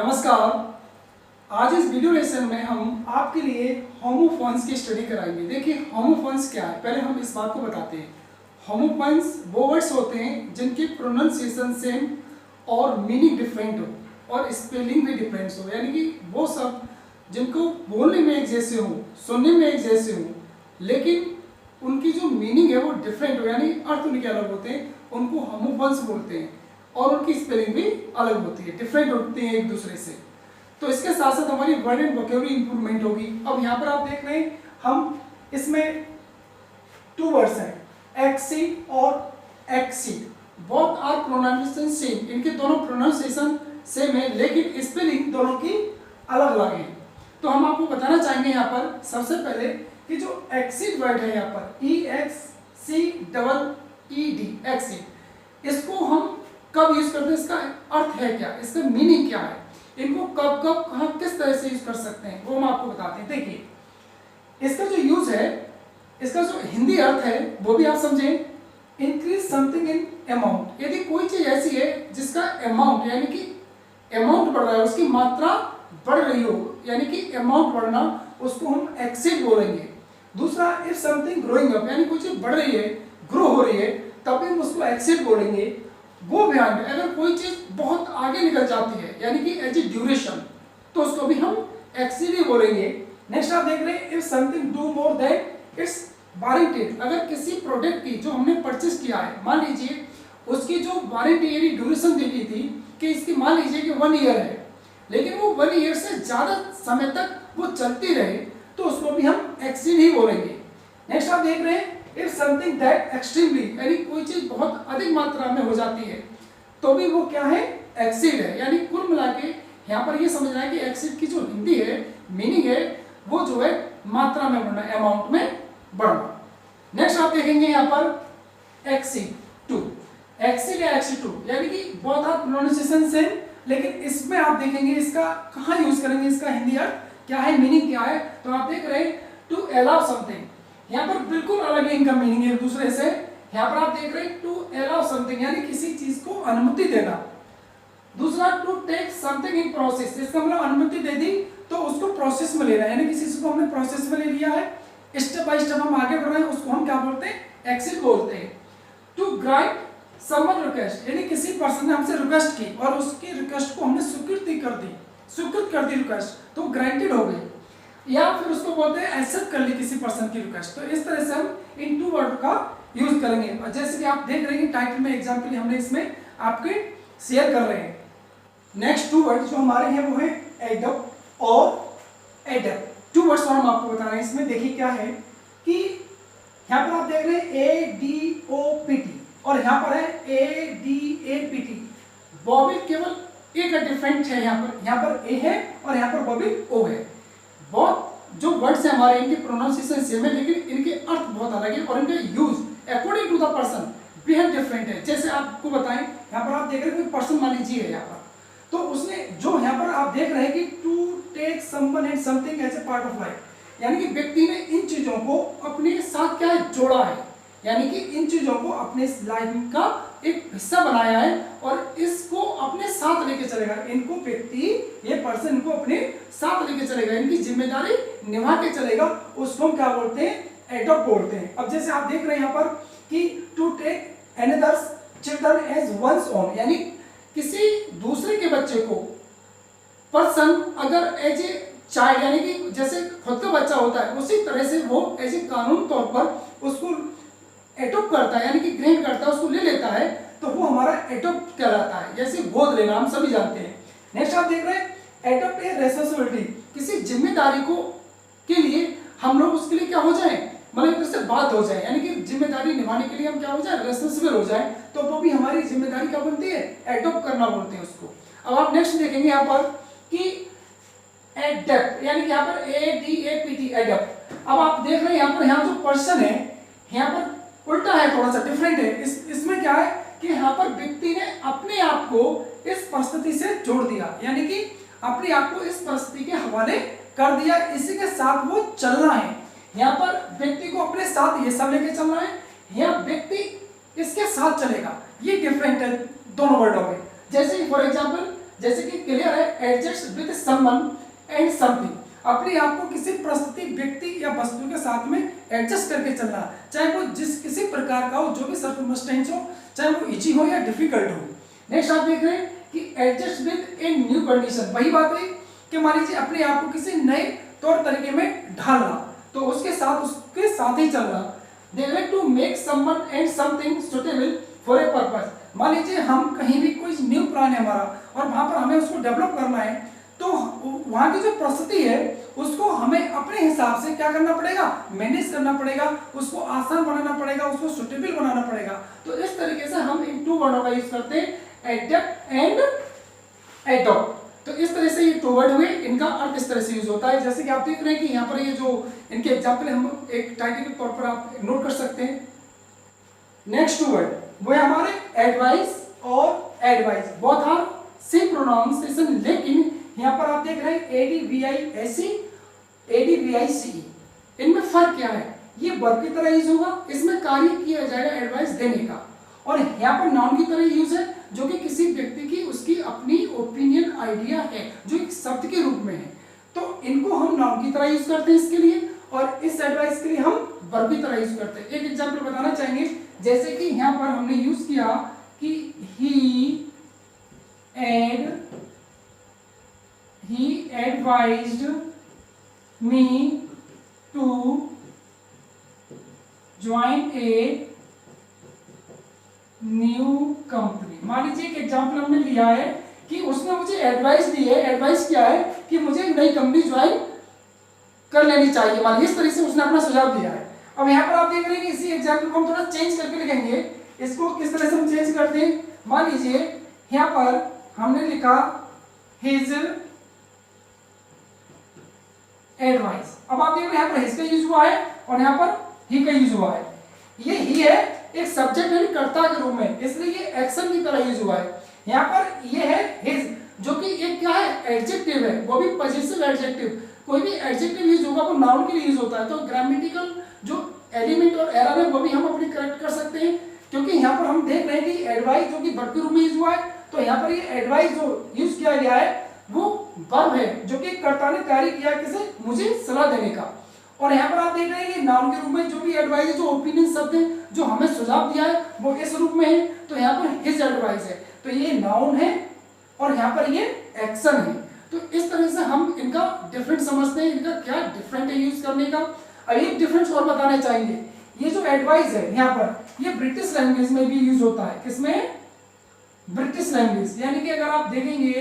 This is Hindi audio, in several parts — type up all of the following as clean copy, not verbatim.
नमस्कार। आज इस वीडियो लेसन में हम आपके लिए होमोफोन्स की स्टडी कराएंगे। देखिए होमोफोन्स क्या है, पहले हम इस बात को बताते हैं। होमोफोन्स वो वर्ड्स होते हैं जिनकी प्रोनाउंसिएशन सेम और मीनिंग डिफरेंट हो और स्पेलिंग भी डिफरेंट हो, यानी कि वो सब जिनको बोलने में एक जैसे हो, सुनने में एक जैसे हो, लेकिन उनकी जो मीनिंग है वो डिफरेंट हो, यानी अर्थ उनके अलग होते हैं, उनको होमोफोन्स बोलते हैं। और उनकी स्पेलिंग भी अलग होती है, डिफरेंट होती है एक दूसरे से। तो इसके साथ साथ हमारी वर्ड एंड वोकैबुलरी इंप्रूवमेंट होगी। अब यहाँ पर आप देख रहे हैं हम इसमें टू वर्ड्स हैं, एक्सीड और exceed. Both are pronunciation same, इनके दोनों प्रोनाउंसिएशन सेम है लेकिन स्पेलिंग दोनों की अलग अलग है। तो हम आपको बताना चाहेंगे यहाँ पर सबसे पहले कि जो एक्सीड वर्ड है यहाँ पर EXCEED एक्सीड, इसको हम कब यूज करते हैं, इसका अर्थ है क्या, इसका मीनिंग क्या है, इनको कब कब कहाँ किस तरह से यूज कर सकते हैं वो हम आपको बताते हैं। देखिए इसका जो यूज है, इसका जो हिंदी अर्थ है वो भी आप समझें। इंक्रीज समथिंग इन अमाउंट, यदि कोई चीज ऐसी है जिसका अमाउंट यानी कि अमाउंट बढ़ रहा है, उसकी मात्रा बढ़ रही हो, यानी कि अमाउंट बढ़ना, उसको हम एक्सीड बोलेंगे। दूसरा इफ समथिंग ग्रोइंग अप, यानी कोई चीज बढ़ रही है, ग्रो हो रही है, तभी हम उसको एक्सीड बोलेंगे। वो बिहाइंड, अगर कोई चीज बहुत आगे निकल जाती है यानी कि एज ए ड्यूरेशन, तो उसको भी हम एक्सीड ही बोलेंगे। नेक्स्ट आप देख रहे हैं if something do more that it's warranted, अगर किसी प्रोडक्ट की जो हमने परचेस किया है, मान लीजिए उसकी जो वारंटी यानी ड्यूरेशन दी गई थी कि इसकी मान लीजिए कि 1 ईयर है, लेकिन वो 1 ईयर से ज्यादा समय तक वो चलती रहे, तो उसको भी हम एक्सीड ही बोलेंगे। नेक्स्ट आप देख रहे हैं इफ समथिंग दैट एक्सट्रीमली, यानी कोई चीज बहुत अधिक मात्रा में हो जाती है तो भी वो क्या है, एक्सीड है। यानी कुल मिला के यहाँ पर ये समझना है कि एक्सीड की जो हिंदी है मीनिंग है वो जो है मात्रा में बढ़ना, अमाउंट में बढ़ना। नेक्स्ट आप देखेंगे यहाँ पर एक्सीड या एक्सीड यानी कि बोथ आर प्रोनाउंसिएशन सेम, लेकिन इसमें आप देखेंगे इसका कहाँ यूज करेंगे, इसका हिंदी अर्थ क्या है, मीनिंग क्या है। तो आप देख रहे हैं टू अलाउ समथिंग, यहाँ पर बिल्कुल अलग है इनका मीनिंग एक दूसरे से। यहाँ पर आप देख रहे हैं टू अलाउ समथिंग यानी किसी चीज को अनुमति देना। दूसरा to take something in process, इसका मतलब अनुमति दे दी तो उसको प्रोसेस में लेना, यानी किसी चीज को हमने प्रोसेस में ले लिया है, स्टेप बाय स्टेप हम आगे बढ़ रहे हैं, उसको हम क्या बोलते हैं, एक्सीड बोलते हैं। टू ग्रांट समवन रिक्वेस्ट, यानी किसी पर्सन ने हमसे रिक्वेस्ट की और उसकी रिक्वेस्ट को हमने स्वीकृत कर दी रिक्वेस्ट, तो ग्रांटेड हो गई, या फिर उसको बोलते हैं एक्सेप्ट कर ली किसी पर्सन की रिक्वेस्ट। तो इस तरह से हम इन टू वर्ड का यूज करेंगे। और जैसे कि आप देख रहे हैं टाइटल में एग्जांपल हमने इसमें आपके शेयर कर रहे हैं। नेक्स्ट टू वर्ड जो हमारे हैं वो है एडप्ट और एडप्ट। टू वर्ड्स हम आपको बता रहे हैं इसमें। देखिए क्या है कि यहाँ पर आप देख रहे हैं ADOPT और यहाँ पर है ADAPT। बॉबिल केवल एक डिफरेंट है, यहाँ पर ए है और यहाँ पर बॉबिल ओ है। बहुत जो वर्ड्स हैं हमारे इनके प्रोनाउंसिएशन सेम है लेकिन इनके अर्थ बहुत अलग है और इनके use according to the person बेहद डिफरेंट है। जैसे आपको बताएं, यहाँ पर आप देख रहे हैं कोई पर्सन मान लीजिए है यहाँ पर, तो उसने जो यहाँ पर आप देख रहे हैं कि to take someone and something as a part of life, यानी कि व्यक्ति ने इन चीजों को अपने साथ क्या है, जोड़ा है, यानी कि इन चीजों को अपने लाइफ का एक हिस्सा बनाया है और इसको अपने साथ लेके चलेगा। इनको व्यक्ति, ये पर्सन इनको अपने साथ लेके चलेगा, इनकी जिम्मेदारी निभा के चलेगा, उसको हम क्या बोलते हैं, एडॉप्ट बोलते हैं। अब जैसे आप देख रहे हैं यहाँ पर कि to take another's children as one's own, यानी किसी दूसरे के बच्चे को पर्सन अगर एज ए चाइल्ड, यानी कि जैसे खुद का बच्चा होता है उसी तरह से वो एज ए कानून तौर पर उसको एडॉप्ट करता है, यानी कि ग्रहण करता है, उसको ले लेता है, तो वो हमारा एडॉप्ट कहलाता है। जैसे गोद लेना हम सभी जानते हैं। नेक्स्ट आप देख रहे हैं एडॉप्ट ए रेस्पॉन्सिबिलिटी, किसी जिम्मेदारी को के लिए हम लोग उसके लिए क्या हो जाए, मतलब एक से बात हो जाए, यानी कि जिम्मेदारी निभाने के लिए हम क्या हो जाए, रेस्पॉन्सिबल हो जाए, तो वो भी हमारी जिम्मेदारी क्या बनती है, एडॉप्ट करना बोलते हैं उसको। अब आप नेक्स्ट देखेंगे यहाँ पर कि एडप्ट, यानी कि यहाँ पर ADAPT एडप्ट। अब आप देख रहे हैं यहाँ जो पर्सन है यहाँ पर उल्टा है, थोड़ा सा डिफरेंट है। इसमें क्या है कि यहाँ पर व्यक्ति ने अपने आप को इस परिस्थिति से जोड़ दिया, यानी कि अपने आप को इस परिस्थिति के हवाले कर दिया, इसी के साथ वो चलना है। यहाँ पर व्यक्ति को अपने साथ ये सब लेके चलना है, यहाँ व्यक्ति इसके साथ चलेगा, ये डिफरेंट है दोनों वर्डों में। जैसे फॉर एग्जाम्पल जैसे कि क्लियर है, adjust with someone and something, अपने आप को किसी परिस्थिति, व्यक्ति या वस्तु के साथ में एडजस्ट करके चलना, चाहे वो जिस किसी प्रकार का हो, जो भी सर्कमस्टेंस हो, चाहे वो इजी हो या डिफिकल्ट हो। नेक्स्ट आप देख रहे हैं कि adjust with a new condition, वही बात है कि मान लीजिए अपने आप को किसी नए तौर तरीके में ढालना, तो उसके साथ ही चलना। They like to make someone and something suitable for a purpose, मान लीजिए हम कहीं भी कोई न्यू प्लान है हमारा और वहां पर हमें उसको डेवलप करना है, तो वहां की जो परिस्थिति है उसको हमें अपने हिसाब से क्या करना पड़ेगा, मैनेज करना पड़ेगा, उसको आसान बनाना पड़ेगा, उसको सुटेबल बनाना पड़ेगा। तो इस तरीके से हम इन 2 वर्डों का यूज करते हैं, एडेप्ट एंड एडॉप्ट। तो इस तरह से ये 2 वर्ड हुए, इनका अर्थ इस तरह से यूज होता है। जैसे कि आप देख रहे हैं कि यहाँ पर ये जो इनके एग्जाम्पल हम एक टाइटल के तौर पर आप नोट कर सकते हैं। नेक्स्ट 2 वर्ड वो है हमारे एडवाइस और advise, both are same pronunciation, लेकिन यहाँ पर आप देख रहे हैं ADVISE, ADVICE, इनमें फर्क क्या है? ये वर्ब की तरह यूज होगा, इसमें कार्य किया जाएगा एडवाइस देने का, और यहाँ पर नाउन की तरह यूज है, जो कि किसी व्यक्ति की उसकी अपनी ओपिनियन, आइडिया है, जो एक शब्द के रूप में है। तो इनको हम नाउन की तरह यूज करते हैं इसके लिए, और इस एडवाइस के लिए हम वर्ब की तरह यूज करते हैं। एक एग्जांपल बताना चाहेंगे, जैसे कि यहाँ पर हमने यूज किया कि he advised me to join a new company. मान लीजिए एक एग्जांपल हमने लिया है कि उसने मुझे एडवाइस दी है, एडवाइस क्या है कि मुझे एक नई कंपनी ज्वाइन कर लेनी चाहिए, मान लीजिए इस तरह से उसने अपना सुझाव दिया है। अब यहाँ पर आप देख रहे हैं कि इसी एग्जांपल को हम थोड़ा चेंज करके लिखेंगे। इसको किस तरह से हम चेंज करते हैं, मान लीजिए यहाँ पर हमने लिखा हिज एडवाइस। अब आप देख रहे हैं यहाँ पर हिज का यूज हुआ है और यहाँ पर ही का यूज हुआ है। ये ही है एक सब्जेक्ट यानी कर्ता के रूप में, इसलिए ये एक्शन की तरह यूज हुआ है। यहाँ पर ये है हिज, जो कि एक क्या है, एडजेक्टिव है, वो भी पॉजिटिव एडजेक्टिव। कोई भी एडजेक्टिव यूज होगा वो नाउन के लिए यूज होता है, तो ग्रामेटिकल जो एलिमेंट और एरर है वो भी हम अपनी करेक्ट कर सकते हैं, क्योंकि यहाँ पर हम देख रहे हैं कि एडवाइस जो कि वर्ब के रूप में यूज हुआ है, तो यहाँ पर ये एडवाइस जो यूज किया गया है वो वर्ब है, जो कि कर्ता ने कार्य किया किसे, मुझे सलाह देने का। और यहाँ पर आप देख रहे हैं कि नाउन के रूप में जो भी एडवाइस है, जो ओपिनियन शब्द है, जो हमें सुझाव दिया है वो इस रूप में है, तो यहाँ पर हिज एडवाइस है, तो ये नाउन है और यहाँ पर ये एक्शन है। तो इस तरह से हम इनका डिफरेंट समझते हैं, इनका क्या डिफरेंट है यूज करने का। अब एक डिफरेंस और बताना चाहेंगे, ये जो एडवाइस है यहाँ पर, ये ब्रिटिश लैंग्वेज में भी यूज होता है। किसमें? ब्रिटिश लैंग्वेज, यानी कि अगर आप देखेंगे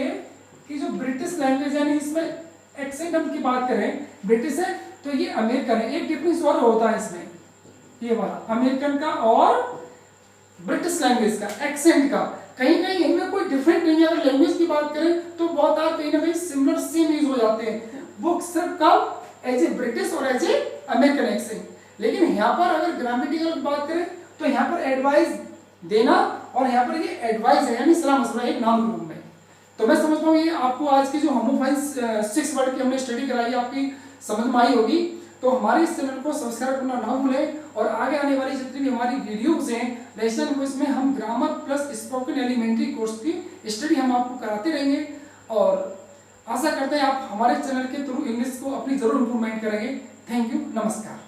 कि जो ब्रिटिश लैंग्वेज यानी इसमें एक्सेंट हम की बात करें, ब्रिटिश है तो ये अमेरिकन है। एक डिफरेंस और होता है इसमें, ये वाला अमेरिकन का और ब्रिटिश लैंग्वेज का एक्सेंट का, कहीं कहीं इनमें कोई डिफरेंट नहीं है। अगर लैंग्वेज की बात करें तो बहुत बार कहीं ना कहीं सिमिलर सेम यूज हो जाते हैं, वो सिर्फ कब, एज ए ब्रिटिश और एज ए अमेरिकन एक्सेंट। लेकिन यहाँ पर अगर ग्रामेटिकल की बात करें तो यहाँ पर एडवाइस देना और यहाँ पर ये एडवाइस है यानी सलाह मशवरा एक नाउन के रूप में। तो मैं समझता हूँ ये आपको आज की जो होमोफाइल्स 6 वर्ड की हमने स्टडी कराई आपकी समझ में आई होगी। तो हमारे इस चैनल को सब्सक्राइब करना ना भूलें, और आगे आने वाली जितनी भी हमारी वीडियोस हैं लेसन को, इसमें हम grammar plus spoken elementary course की स्टडी हम आपको कराते रहेंगे, और आशा करते हैं आप हमारे चैनल के थ्रू इंग्लिश को अपनी जरूर इंप्रूवमेंट करेंगे। थैंक यू, नमस्कार।